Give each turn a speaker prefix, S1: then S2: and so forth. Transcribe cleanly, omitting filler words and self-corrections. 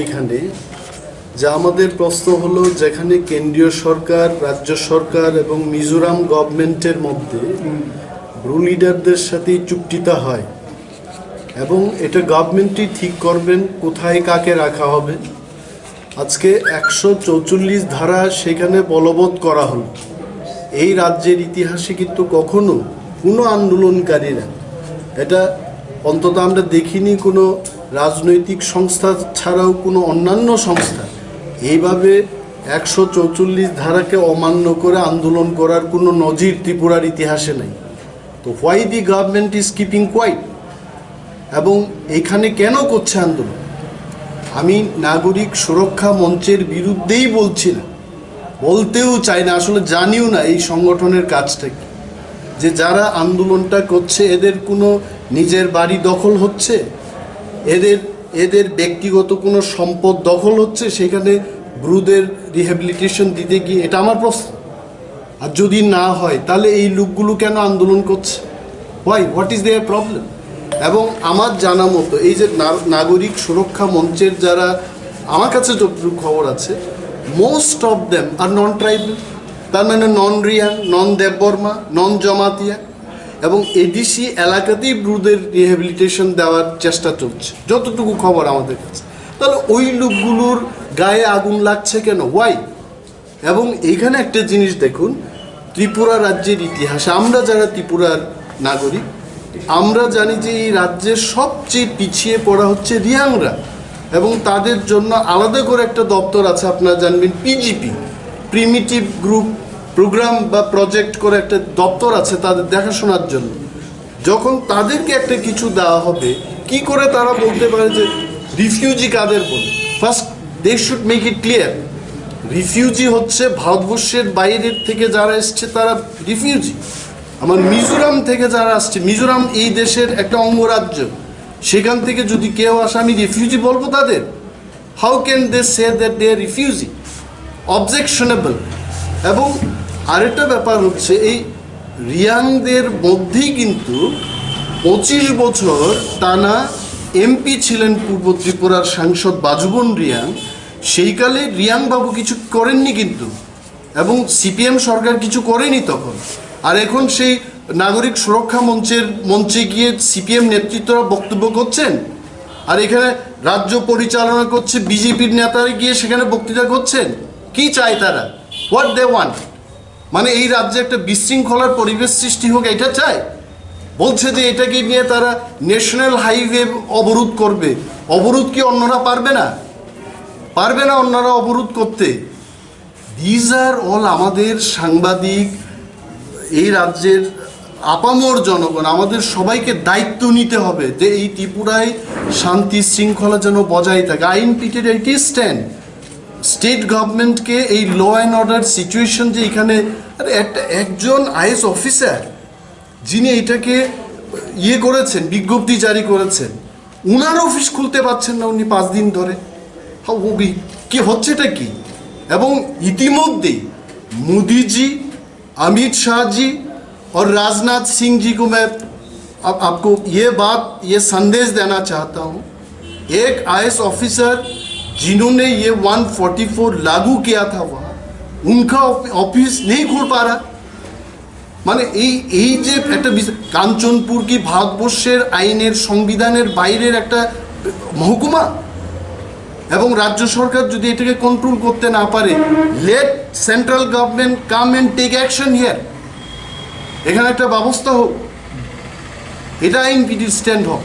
S1: এখানে যে আমাদের প্রশ্ন হলো, যেখানে কেন্দ্রীয় সরকার, রাজ্য সরকার এবং মিজোরাম গভর্নমেন্টের মধ্যে ব্রু লিডারদের সাথে চুক্তিটা হয় এবং এটা গভর্নমেন্টই ঠিক করবেন কোথায় কাকে রাখা হবে। আজকে 144 ধারা সেখানে বলবৎ করা হলো। এই রাজ্যের ইতিহাসে কিন্তু কখনো কোনো আন্দোলনকারীরা, এটা অন্তত আমরা দেখিনি কোনো রাজনৈতিক সংস্থা ছাড়াও কোনো অন্যান্য সংস্থা এইভাবে 144 ধারাকে অমান্য করে আন্দোলন করার কোনো নজির ত্রিপুরার ইতিহাসে নেই। তো why the government is keeping quiet, এবং এখানে কেন করছে আন্দোলন? আমি নাগরিক সুরক্ষা মঞ্চের বিরুদ্ধেই বলছি না, বলতেও চাই না, আসলে জানিও না এই সংগঠনের কাজটা কি। যে যারা আন্দোলনটা করছে এদের কোনো নিজের বাড়ি দখল হচ্ছে, এদের ব্যক্তিগত কোনো সম্পদ দখল হচ্ছে সেখানে ব্রুদের রিহ্যাবিলিটেশন দিতে গিয়ে? এটা আমার প্রশ্ন। আর যদি না হয় তাহলে এই লোকগুলো কেন আন্দোলন করছে? What is their problem? এবং আমার জানা মতো এই যে নাগরিক সুরক্ষা মঞ্চের যারা, আমার কাছে যতটুকু খবর আছে, most of them are non tribal, তার মানে নন রিয়াং, নন দেববর্মা, নন জমাতিয়া, এবং এডিসি এলাকাতেই ব্রুদের রিহ্যাবিলিটেশন দেওয়ার চেষ্টা চলছে যতটুকু খবর আমাদের কাছে। তাহলে ওই লোকগুলোর গায়ে আগুন লাগছে কেন? ওয়াই? এবং এইখানে একটা জিনিস দেখুন, ত্রিপুরা রাজ্যের ইতিহাসে আমরা যারা ত্রিপুরার নাগরিক, আমরা জানি যে এই রাজ্যের সবচেয়ে পিছিয়ে পড়া হচ্ছে রিয়াংরা, এবং তাদের জন্য আলাদা করে একটা দপ্তর আছে, আপনারা জানবেন, পিজিপি, প্রিমিটিভ গ্রুপ প্রোগ্রাম বা প্রজেক্ট করে একটা দপ্তর আছে তাদের দেখাশোনার জন্য। যখন তাদেরকে একটা কিছু দেওয়া হবে, কি করে তারা বলতে পারে যে রিফিউজি কাদের বলে? First they should make it clear. Refugee হচ্ছে ভারতবর্ষের বাইরের থেকে যারা এসছে তারা রিফিউজি। আমার মিজোরাম থেকে যারা আসছে, মিজোরাম এই দেশের একটা অঙ্গরাজ্য, সেখান থেকে যদি কেউ আসে আমি রিফিউজি বলবো তাদের? How can they say that they are refugee? Objectionable. এবং আরেকটা ব্যাপার হচ্ছে, এই রিয়াংদের মধ্যেই কিন্তু 25 বছর টানা এমপি ছিলেন পূর্ব ত্রিপুরার সাংসদ বাজুবন রিয়াং। সেইকালে রিয়াং বাবু কিছু করেননি কিন্তু, এবং সিপিএম সরকার কিছু করেনি তখন। আর এখন সেই নাগরিক সুরক্ষা মঞ্চে গিয়ে সিপিএম নেতৃত্বরা বক্তব্য করছেন, আর এখানে রাজ্য পরিচালনা করছে বিজেপির নেতারা গিয়ে সেখানে বক্তৃতা করছেন। কি চায় তারা? What they want? মানে এই রাজ্যে একটা বিশৃঙ্খলার পরিবেশ সৃষ্টি হোক, এটা চায়? বলছে যে এটাকে নিয়ে তারা ন্যাশনাল হাইওয়ে অবরোধ করবে। অবরোধ কি অন্যরা পারবে না? পারবে না অন্যরা অবরোধ করতে? দিজ আর অল আমাদের সাংবাদিক, এই রাজ্যের আপামর জনগণ, আমাদের সবাইকে দায়িত্ব নিতে হবে যে এই ত্রিপুরায় শান্তি শৃঙ্খলা যেন বজায় থাকে। আইন পিঠের এটি স্ট্যান্ড। স্টেট গভর্নমেন্টকে এই ল অ্যান্ড অর্ডার সিচুয়েশন যে এখানে, একজন আইএস অফিসার যিনি এটাকে করেছেন, বিজ্ঞপ্তি জারি করেছেন, উনার অফিস খুলতে পারছেন না উনি 5 দিন ধরে। কি হচ্ছে এটা কি? এবং ইতিমধ্যেই मोदी जी, अमित शाह जी और राजनाथ सिंह जी को मैं आपको ये संदेश देना चाहता हूँ। एक आईएएस ऑफिसर जिन्होंने ये 144 लागू किया था वहाँ, उनका ऑफिस नहीं खोल पा रहा। মানে এই যে একটা কাঞ্চনপুর কি ভারতবর্ষের আইনের সংবিধানের বাইরের একটা মহকুমা? এবং রাজ্য সরকার যদি এটাকে কন্ট্রোল করতে না পারে, let central government come and take action here. এখানে একটা ব্যবস্থা হোক, এটা আইন পিটির স্ট্যান্ড হোক।